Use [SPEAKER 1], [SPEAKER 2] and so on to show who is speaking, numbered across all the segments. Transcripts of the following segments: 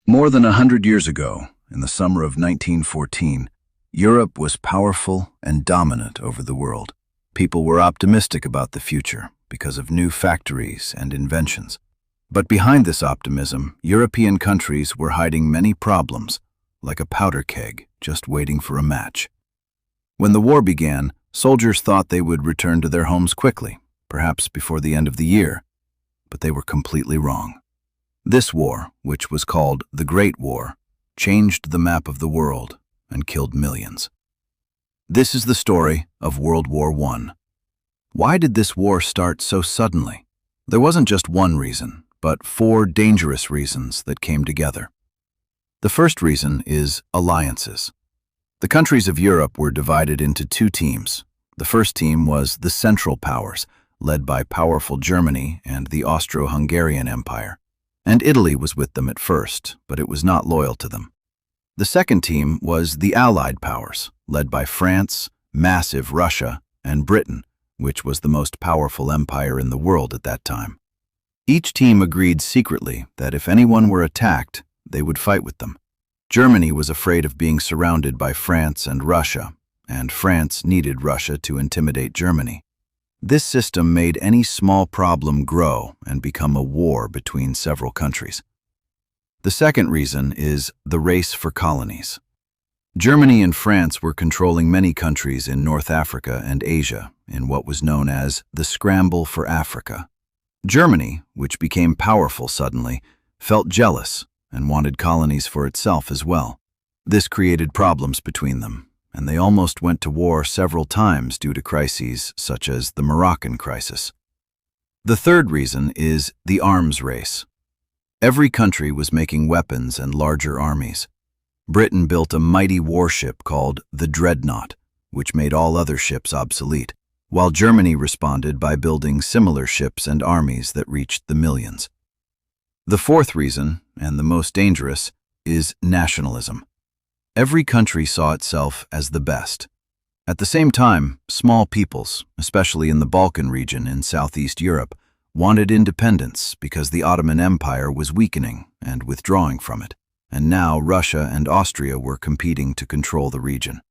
[SPEAKER 1] More than 100 years ago, in the summer of 1914, Europe was powerful and dominant over the world. People were optimistic about the future because of new factories and inventions. But behind this optimism, European countries were hiding many problems, like a powder keg just waiting for a match. When the war began, soldiers thought they would return to their homes quickly, perhaps before the end of the year. But they were completely wrong. This war, which was called the Great War, changed the map of the world and killed millions. This is the story of World War I. Why did this war start so suddenly? There wasn't just one reason, but four dangerous reasons that came together. The first reason is alliances. The countries of Europe were divided into two teams. The first team was the Central Powers, led by powerful Germany and the Austro-Hungarian Empire. And Italy was with them at first, but it was not loyal to them. The second team was the Allied powers, led by France, massive Russia, and Britain, which was the most powerful empire in the world at that time. Each team agreed secretly that if anyone were attacked, they would fight with them. Germany was afraid of being surrounded by France and Russia, and France needed Russia to intimidate Germany. This system made any small problem grow and become a war between several countries. The second reason is the race for colonies. Germany and France were controlling many countries in North Africa and Asia in what was known as the scramble for Africa. Germany, which became powerful suddenly, felt jealous and wanted colonies for itself as well. This created problems between them, and they almost went to war several times due to crises such as the Moroccan crisis. The third reason is the arms race. Every country was making weapons and larger armies. Britain built a mighty warship called the Dreadnought, which made all other ships obsolete, while Germany responded by building similar ships and armies that reached the millions. The fourth reason, and the most dangerous, is nationalism. Every country saw itself as the best. At the same time, small peoples, especially in the Balkan region in Southeast Europe, wanted independence because the Ottoman Empire was weakening and withdrawing from it, and now Russia and Austria were competing to control the region.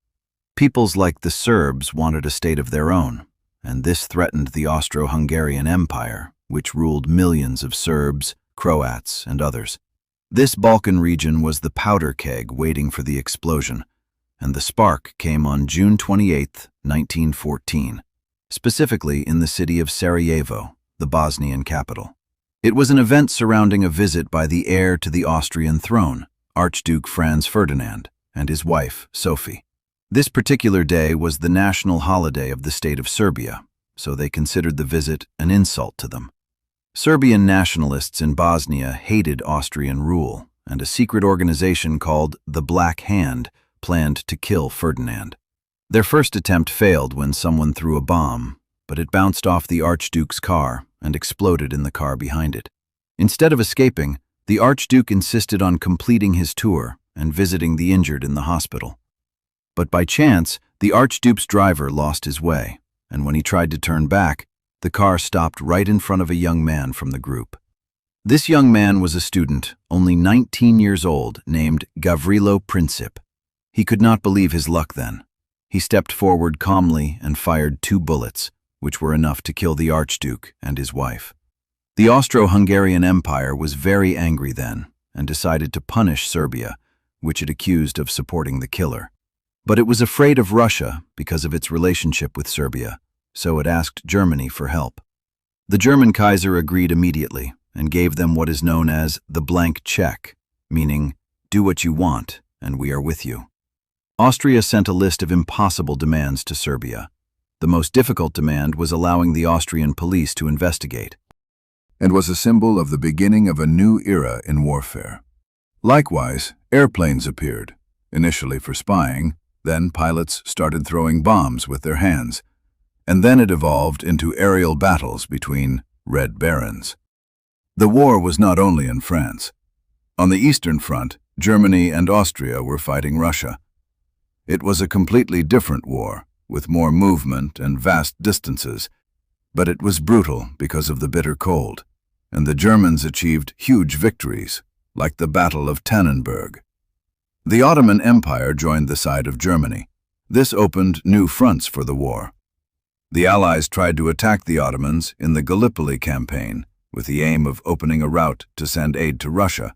[SPEAKER 1] Peoples like the Serbs wanted a state of their own, and this threatened the Austro-Hungarian Empire, which ruled millions of Serbs, Croats, and others. This Balkan region was the powder keg waiting for the explosion, and the spark came on June 28, 1914, specifically in the city of Sarajevo, the Bosnian capital. It was an event surrounding a visit by the heir to the Austrian throne, Archduke Franz Ferdinand, and his wife, Sophie. This particular day was the national holiday of the state of Serbia, so they considered the visit an insult to them. Serbian nationalists in Bosnia hated Austrian rule, and a secret organization called the Black Hand planned to kill Ferdinand. Their first attempt failed when someone threw a bomb, but it bounced off the Archduke's car and exploded in the car behind it. Instead of escaping, the Archduke insisted on completing his tour and visiting the injured in the hospital. But by chance, the Archduke's driver lost his way, and when he tried to turn back, the car stopped right in front of a young man from the group. This young man was a student, only 19 years old, named Gavrilo Princip. He could not believe his luck then. He stepped forward calmly and fired 2 bullets, which were enough to kill the Archduke and his wife. The Austro-Hungarian Empire was very angry then and decided to punish Serbia, which it accused of supporting the killer. But it was afraid of Russia because of its relationship with Serbia, so it asked Germany for help. The German Kaiser agreed immediately and gave them what is known as the blank check, meaning, do what you want and we are with you. Austria sent a list of impossible demands to Serbia. The most difficult demand was allowing the Austrian police to investigate,
[SPEAKER 2] and was a symbol of the beginning of a new era in warfare. Likewise, airplanes appeared, initially for spying, then pilots started throwing bombs with their hands, and then it evolved into aerial battles between Red Barons. The war was not only in France. On the Eastern Front, Germany and Austria were fighting Russia. It was a completely different war, with more movement and vast distances, but it was brutal because of the bitter cold, and the Germans achieved huge victories, like the Battle of Tannenberg. The Ottoman Empire joined the side of Germany. This opened new fronts for the war. The Allies tried to attack the Ottomans in the Gallipoli campaign, with the aim of opening a route to send aid to Russia.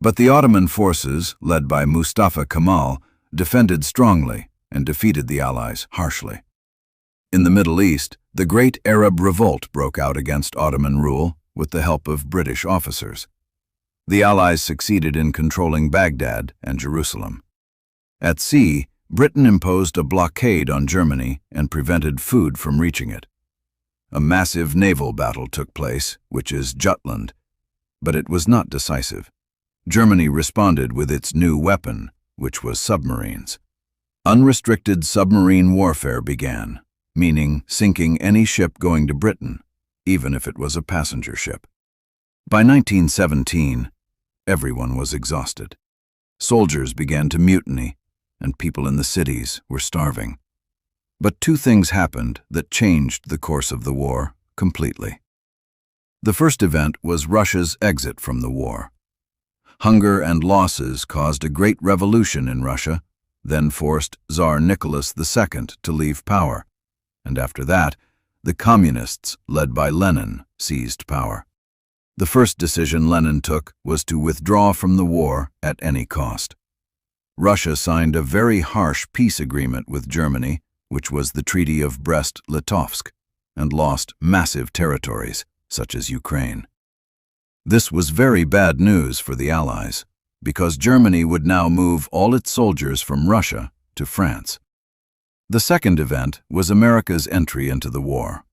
[SPEAKER 2] But the Ottoman forces, led by Mustafa Kemal, defended strongly and defeated the Allies harshly. In the Middle East, the Great Arab Revolt broke out against Ottoman rule with the help of British officers. The Allies succeeded in controlling Baghdad and Jerusalem. At sea, Britain imposed a blockade on Germany and prevented food from reaching it. A massive naval battle took place, which is Jutland, but it was not decisive. Germany responded with its new weapon, which was submarines. Unrestricted submarine warfare began, meaning sinking any ship going to Britain, even if it was a passenger ship. By 1917, everyone was exhausted. Soldiers began to mutiny, and people in the cities were starving. But two things happened that changed the course of the war completely. The first event was Russia's exit from the war. Hunger and losses caused a great revolution in Russia, then forced Tsar Nicholas II to leave power, and after that, the Communists, led by Lenin, seized power. The first decision Lenin took was to withdraw from the war at any cost. Russia signed a very harsh peace agreement with Germany, which was the Treaty of Brest-Litovsk, and lost massive territories, such as Ukraine. This was very bad news for the Allies, because Germany would now move all its soldiers from Russia to France. The second event was America's entry into the war.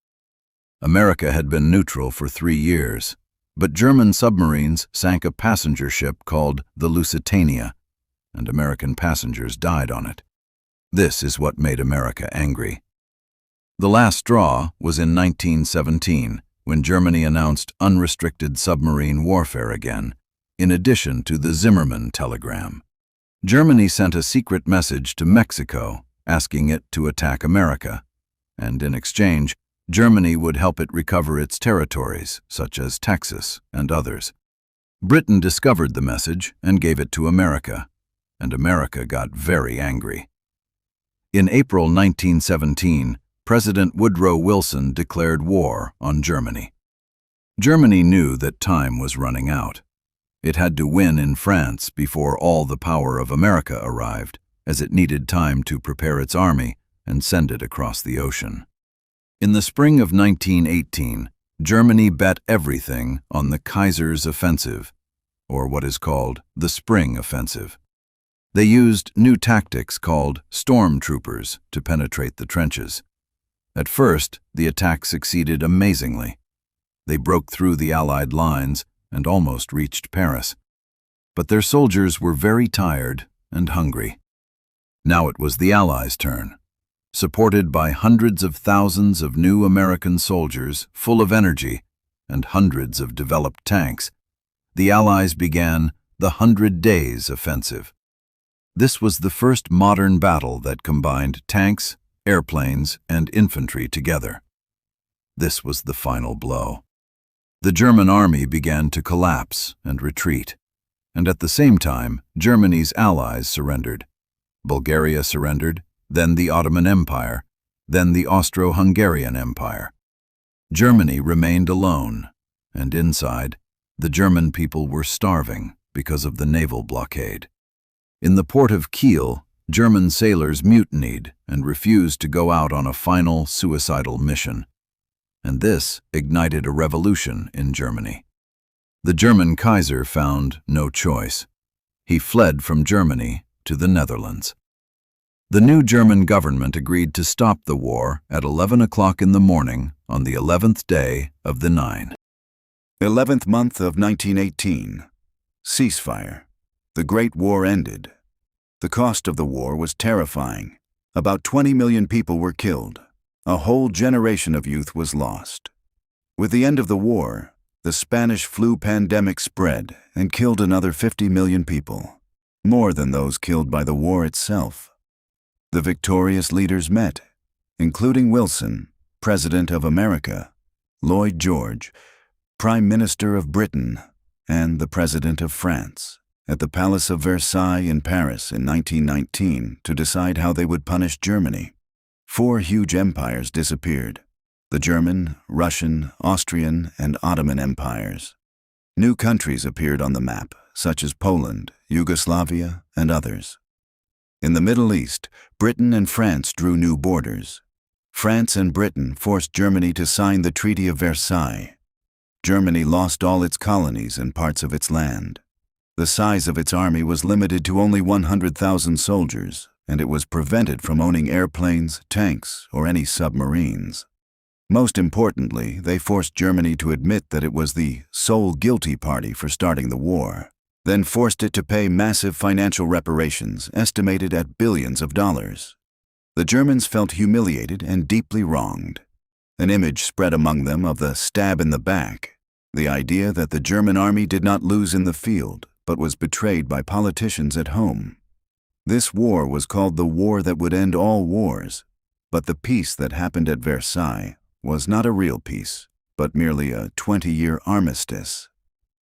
[SPEAKER 2] America had been neutral for 3 years, but German submarines sank a passenger ship called the Lusitania, and American passengers died on it. This is what made America angry. The last straw was in 1917, when Germany announced unrestricted submarine warfare again, in addition to the Zimmermann telegram. Germany sent a secret message to Mexico, asking it to attack America, and in exchange, Germany would help it recover its territories, such as Texas and others. Britain discovered the message and gave it to America, and America got very angry. In April 1917, President Woodrow Wilson declared war on Germany. Germany knew that time was running out. It had to win in France before all the power of America arrived, as it needed time to prepare its army and send it across the ocean. In the spring of 1918, Germany bet everything on the Kaiser's offensive, or what is called the Spring Offensive. They used new tactics called stormtroopers to penetrate the trenches. At first, the attack succeeded amazingly. They broke through the Allied lines and almost reached Paris. But their soldiers were very tired and hungry. Now it was the Allies' turn. Supported by hundreds of thousands of new American soldiers full of energy and hundreds of developed tanks, the Allies began the 100 Days Offensive. This was the first modern battle that combined tanks, airplanes, and infantry together. This was the final blow. The German army began to collapse and retreat, and at the same time, Germany's allies surrendered. Bulgaria surrendered, then the Ottoman Empire, then the Austro-Hungarian Empire. Germany remained alone, and inside, the German people were starving because of the naval blockade. In the port of Kiel, German sailors mutinied and refused to go out on a final suicidal mission. And this ignited a revolution in Germany. The German Kaiser found no choice. He fled from Germany to the Netherlands. The new German government agreed to stop the war at 11 o'clock in the morning on the 11th day of the
[SPEAKER 1] 11th month of 1918. Ceasefire. The Great War ended. The cost of the war was terrifying. About 20 million people were killed. A whole generation of youth was lost. With the end of the war, the Spanish flu pandemic spread and killed another 50 million people, more than those killed by the war itself. The victorious leaders met, including Wilson, President of America, Lloyd George, Prime Minister of Britain, and the President of France at the Palace of Versailles in Paris in 1919 to decide how they would punish Germany. 4 huge empires disappeared: the German, Russian, Austrian, and Ottoman empires. New countries appeared on the map, such as Poland, Yugoslavia, and others. In the Middle East, Britain and France drew new borders. France and Britain forced Germany to sign the Treaty of Versailles. Germany lost all its colonies and parts of its land. The size of its army was limited to only 100,000 soldiers, and it was prevented from owning airplanes, tanks, or any submarines. Most importantly, they forced Germany to admit that it was the sole guilty party for starting the war, then forced it to pay massive financial reparations estimated at billions of dollars. The Germans felt humiliated and deeply wronged. An image spread among them of the stab in the back, the idea that the German army did not lose in the field, but was betrayed by politicians at home. This war was called the war that would end all wars, but the peace that happened at Versailles was not a real peace, but merely a 20-year armistice.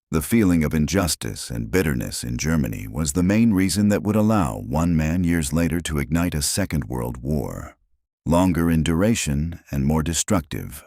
[SPEAKER 1] The feeling of injustice and bitterness in Germany was the main reason that would allow one man years later to ignite a Second World War, longer in duration and more destructive.